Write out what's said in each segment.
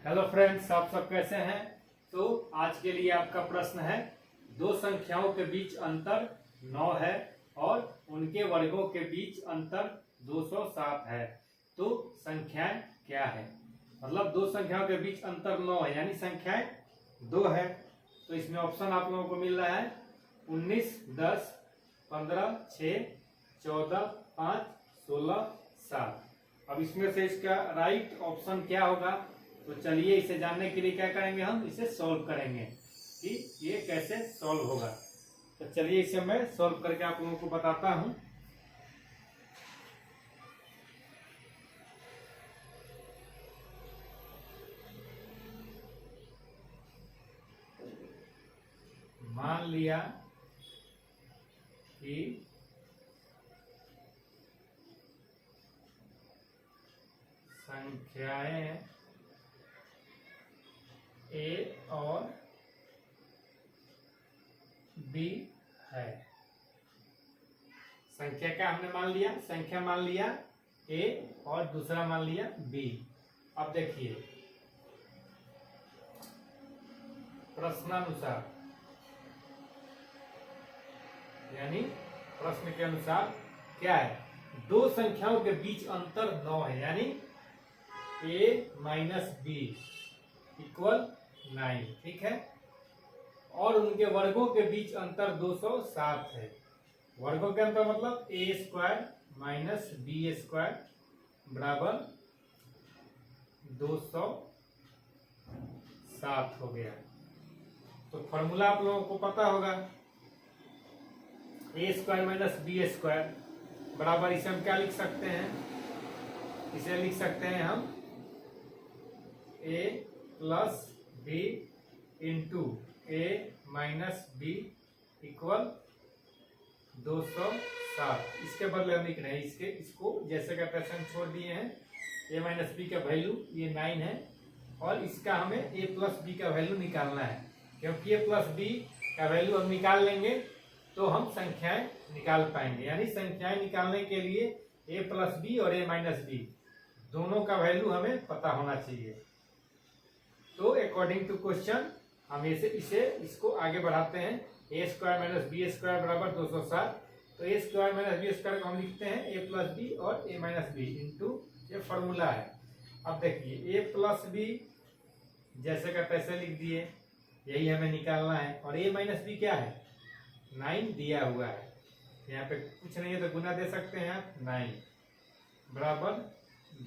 Hello friends, आप सब कैसे हैं। तो आज के लिए आपका प्रश्न है, दो संख्याओं के बीच अंतर 9 है और उनके वर्गों के बीच अंतर 207 है, तो संख्याएं क्या है। मतलब दो संख्याओं के बीच अंतर 9 है यानी संख्याएं 2 है। तो इसमें ऑप्शन आप लोगों को मिल रहा है 19, 10, 15, 6, 14, 5, 16, 7। अब इसमें से इसका राइट ऑप्शन क्या होगा, तो चलिए इसे जानने के लिए क्या करेंगे, हम इसे सॉल्व करेंगे कि ये कैसे सॉल्व होगा। तो चलिए इसे मैं सॉल्व करके आप लोगों को बताता हूं। मान लिया कि संख्याएं ए और बी है। संख्या क्या हमने मान लिया, संख्या मान लिया ए और दूसरा मान लिया बी। अब देखिए प्रश्नानुसार यानी प्रश्न के अनुसार क्या है, दो संख्याओं के बीच अंतर 9 है यानी a माइनस बी इक्वल 9, ठीक है। और उनके वर्गों के बीच अंतर 207 है। वर्गों के अंतर मतलब ए स्क्वायर माइनस बी स्क्वायर बराबर 207 हो गया। तो फॉर्मूला आप लोगों को पता होगा, ए स्क्वायर माइनस बी स्क्वायर बराबर, इसे हम क्या लिख सकते हैं, इसे लिख सकते हैं हम ए प्लस बी इंटू ए माइनस बी इक्वल 207। इसके बदले हम लिख रहे हैं इसको जैसे का तैसे हम छोड़ दिए हैं। ए माइनस बी का वैल्यू ये 9 है और इसका हमें ए प्लस बी का वैल्यू निकालना है, क्योंकि ए प्लस बी का वैल्यू हम निकाल लेंगे तो हम संख्याएं निकाल पाएंगे। यानी संख्याएं निकालने के लिए ए प्लस बी और ए माइनस बी दोनों का वैल्यू हमें पता होना चाहिए। तो अकॉर्डिंग टू क्वेश्चन हम इसको आगे बढ़ाते हैं। ए स्क्वायर माइनस बी स्क्वायर बराबर 207। तो ए स्क्वायर माइनस बी स्क्वायर को हम लिखते हैं ए प्लस बी और ए माइनस बी इंटू, ये फॉर्मूला है। अब देखिए ए प्लस बी जैसे का तैसे लिख दिए, यही हमें निकालना है। और ए माइनस बी क्या है, 9 दिया हुआ है, यहाँ पे कुछ नहीं है तो गुना दे सकते हैं आप, 9 बराबर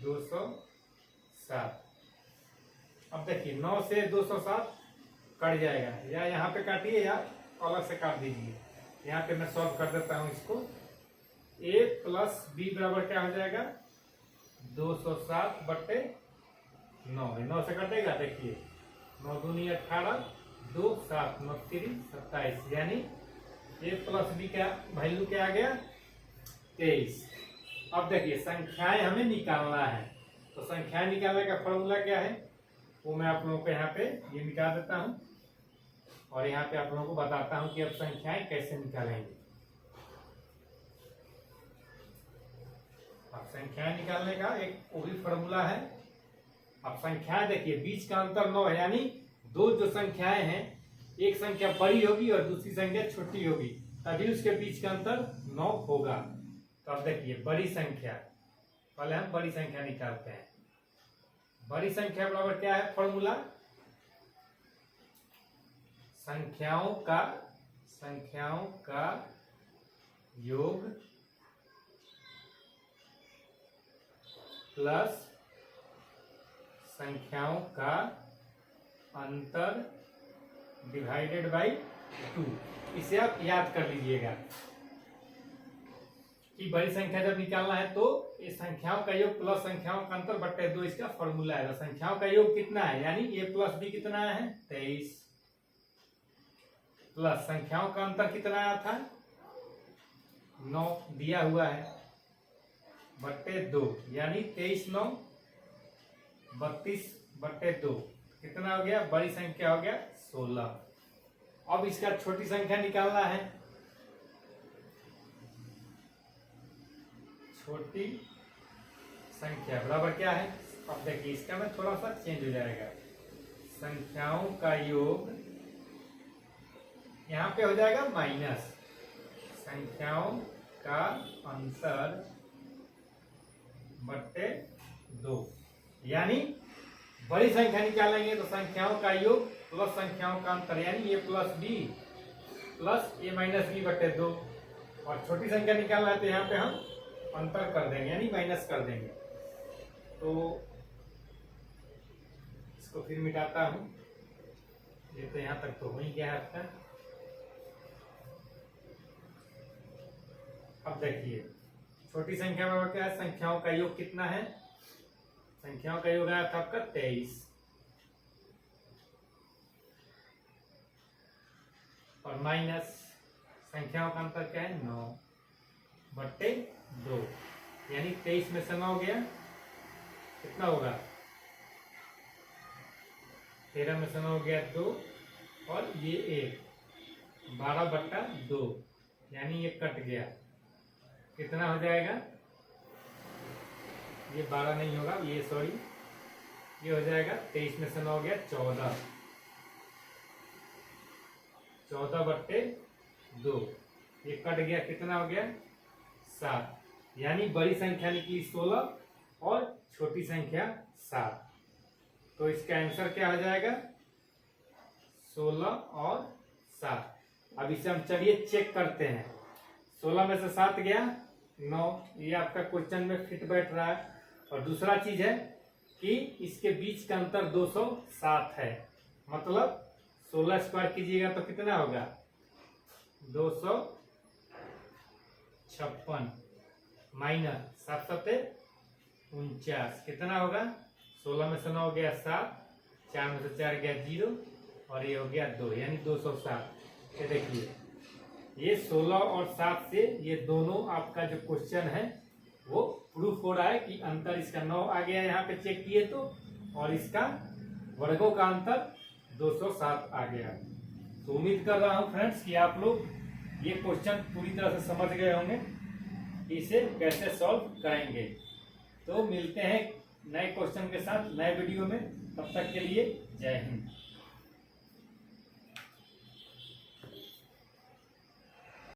207। अब देखिए 9 से 207 कट जाएगा, या यहाँ पे काटिए या अलग से काट दीजिए। यहाँ पे मैं सॉल्व कर देता हूँ इसको। a प्लस बी बराबर क्या हो जाएगा, 207 बटे 9। 9 से कटेगा, देखिए 9 दूनी 18, 2 7 9 3 27, यानी a प्लस बी का वैल्यू क्या आ गया, 23। अब देखिए संख्याएं हमें निकालना है, तो संख्याएं निकालने का फॉर्मूला क्या है वो मैं आप लोगों को यहाँ पे ये निकाल देता हूँ और यहाँ पे आप लोगों को बताता हूँ कि अब संख्याएं कैसे निकालेंगे। अब संख्याएं निकालने का एक वो भी फॉर्मूला है। अब संख्याएं देखिए बीच का अंतर 9 है, यानी दो जो संख्याएं हैं, एक संख्या बड़ी होगी और दूसरी संख्या छोटी होगी, तभी उसके बीच का अंतर 9 होगा। तो अब देखिए बड़ी संख्या, पहले हम बड़ी संख्या निकालते हैं। बड़ी संख्या बराबर क्या है फॉर्मूला, संख्याओं का योग प्लस संख्याओं का अंतर डिवाइडेड बाई 2। इसे आप याद कर लीजिएगा कि बड़ी संख्या जब निकालना है तो ये संख्याओं का योग प्लस संख्याओं का अंतर बटे 2 इसका फॉर्मूला है। संख्याओं का योग कितना है, यानी a प्लस बी कितना है 23, प्लस संख्याओं का अंतर कितना आया था 9 दिया हुआ है, बटे 2, यानी 23 9 32 बटे 2 कितना हो गया, बड़ी संख्या हो गया 16। अब इसका छोटी संख्या निकालना है, छोटी संख्या बराबर क्या है, अब देखिए इसका में थोड़ा सा चेंज हो जाएगा, संख्याओं का योग यहाँ पे हो जाएगा माइनस संख्याओं का अंतर बट्टे 2, यानी बड़ी संख्या निकालेंगे तो संख्याओं का योग प्लस संख्याओं का अंतर, यानी ये प्लस बी प्लस ए माइनस बी बट्टे 2, और छोटी संख्या निकालना है तो यहाँ पे हम अंतर कर देंगे यानी माइनस कर देंगे। तो इसको फिर मिटाता हूं, ये तो यहाँ तक तो हो ही गया है आपका। अब देखिए छोटी संख्या में क्या है, संख्याओं का योग कितना है, संख्याओं का योग आया था आपका 23 और माइनस संख्याओं का अंतर क्या है 9 बट्टे 2, यानी 23 में से 9 गया कितना होगा 13 में से 9 गया 2 और ये 1 12 बट्टा 2, यानी ये कट गया कितना हो जाएगा, ये 12 नहीं होगा, ये सॉरी ये हो जाएगा 23 में से 9 गया 14 बट्टे 2, ये कट गया कितना हो गया 7, यानी बड़ी संख्या निकली 16 और छोटी संख्या 7। तो इसका आंसर क्या हो जाएगा 16 और 7। अब इसे हम चलिए चेक करते हैं, 16 में से 7 गया 9, ये आपका क्वेश्चन में फिट बैठ रहा है। और दूसरा चीज है कि इसके बीच का अंतर 207 है, मतलब 16 स्क्वायर कीजिएगा तो कितना होगा 256 माइनस 7 सत्ते 49 कितना होगा, 16 में से 9 गया 7, 4 में से 4 गया 0 और ये हो गया 2, यानी 207। ये देखिए ये 16 और 7 से ये दोनों आपका जो क्वेश्चन है वो प्रूफ हो रहा है कि अंतर इसका 9 आ गया, यहाँ पे चेक किए तो, और इसका वर्गों का अंतर 207 आ गया। तो उम्मीद कर रहा हूँ फ्रेंड्स कि आप लोग ये क्वेश्चन पूरी तरह से समझ गए होंगे कि इसे कैसे सॉल्व करेंगे। तो मिलते हैं नए क्वेश्चन के साथ नए वीडियो में, तब तक के लिए जय हिंद।